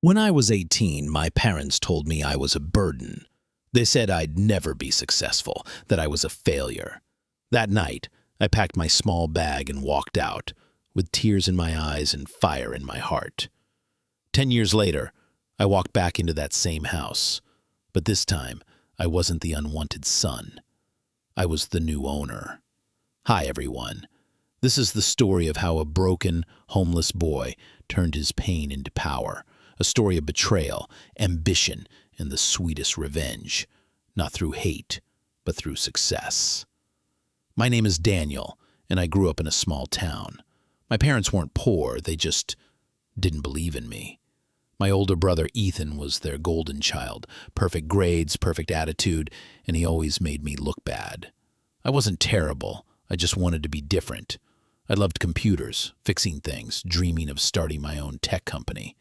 When I was 18, my parents told me I was a burden. They said I'd never be successful, that I was a failure. That night, I packed my small bag and walked out, with tears in my eyes and fire in my heart. 10 years later, I walked back into that same house, but this time, I wasn't the unwanted son. I was the new owner. Hi, everyone. This is the story of how a broken, homeless boy turned his pain into power. A story of betrayal, ambition, and the sweetest revenge, not through hate, but through success. My name is Daniel, and I grew up in a small town. My parents weren't poor, they just didn't believe in me. My older brother Ethan was their golden child, perfect grades, perfect attitude, and he always made me look bad. I wasn't terrible, I just wanted to be different. I loved computers, fixing things, dreaming of starting my own tech company.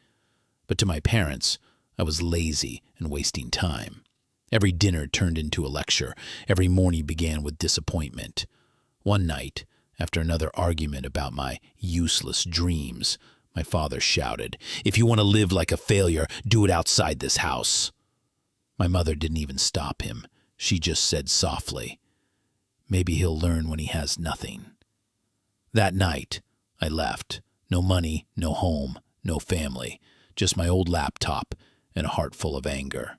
But to my parents, I was lazy and wasting time. Every dinner turned into a lecture. Every morning began with disappointment. One night, after another argument about my useless dreams, my father shouted, "If you want to live like a failure, do it outside this house." My mother didn't even stop him. She just said softly, "Maybe he'll learn when he has nothing." That night, I left. No money, no home, no family. Just my old laptop and a heart full of anger.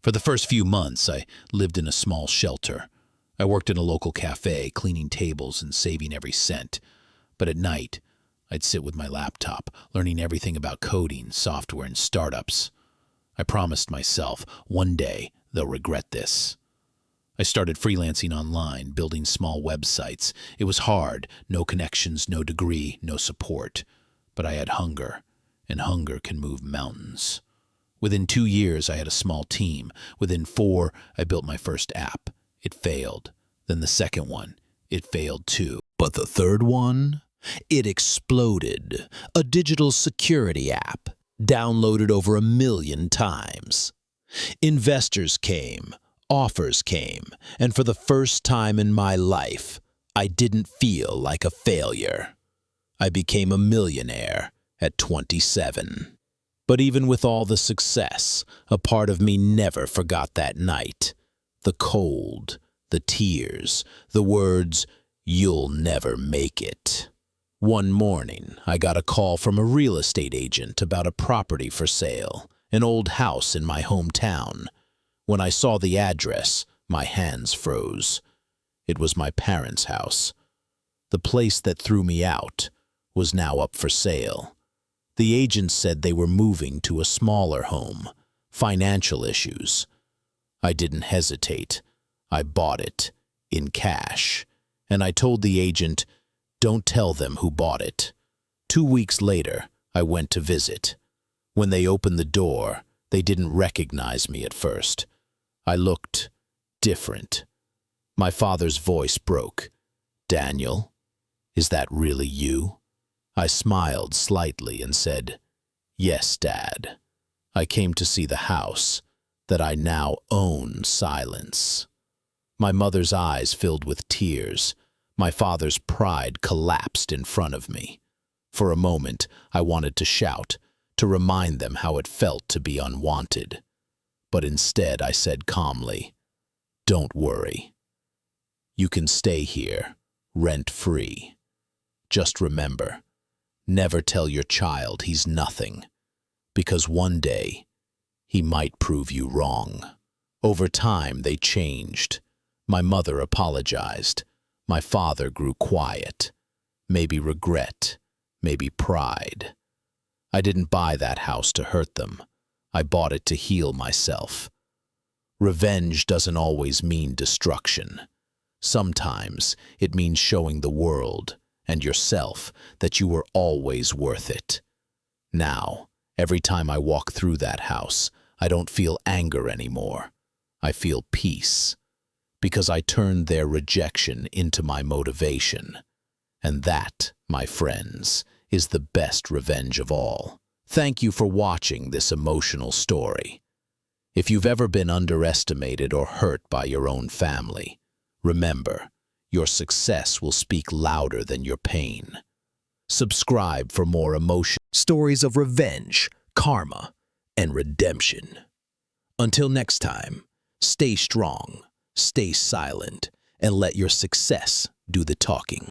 For the first few months, I lived in a small shelter. I worked in a local cafe, cleaning tables and saving every cent. But at night, I'd sit with my laptop, learning everything about coding, software, and startups. I promised myself, one day, they'll regret this. I started freelancing online, building small websites. It was hard, no connections, no degree, no support. But I had hunger. And hunger can move mountains. Within 2 years, I had a small team. Within 4, I built my first app. It failed. Then the second one, it failed too. But the third one, it exploded. A digital security app, downloaded over 1 million times. Investors came, offers came, and for the first time in my life, I didn't feel like a failure. I became a millionaire at 27. But even with all the success, a part of me never forgot that night. The cold, the tears, the words, "You'll never make it." One morning, I got a call from a real estate agent about a property for sale, an old house in my hometown. When I saw the address, my hands froze. It was my parents' house. The place that threw me out was now up for sale. The agent said they were moving to a smaller home. Financial issues. I didn't hesitate. I bought it, in cash. And I told the agent, "Don't tell them who bought it." 2 weeks later, I went to visit. When they opened the door, they didn't recognize me at first. I looked different. My father's voice broke. "Daniel, is that really you?" I smiled slightly and said, "Yes, Dad. I came to see the house that I now own." Silence. My mother's eyes filled with tears. My father's pride collapsed in front of me. For a moment, I wanted to shout, to remind them how it felt to be unwanted. But instead, I said calmly, "Don't worry. You can stay here, rent-free. Just remember, never tell your child he's nothing, because one day he might prove you wrong." Over time, they changed. My mother apologized. My father grew quiet. Maybe regret, maybe pride. I didn't buy that house to hurt them. I bought it to heal myself. Revenge doesn't always mean destruction. Sometimes it means showing the world and yourself that you were always worth it. Now, every time I walk through that house, I don't feel anger anymore. I feel peace, because I turned their rejection into my motivation. And that, my friends, is the best revenge of all. Thank you for watching this emotional story. If you've ever been underestimated or hurt by your own family, remember, your success will speak louder than your pain. Subscribe for more emotional stories of revenge, karma, and redemption. Until next time, stay strong, stay silent, and let your success do the talking.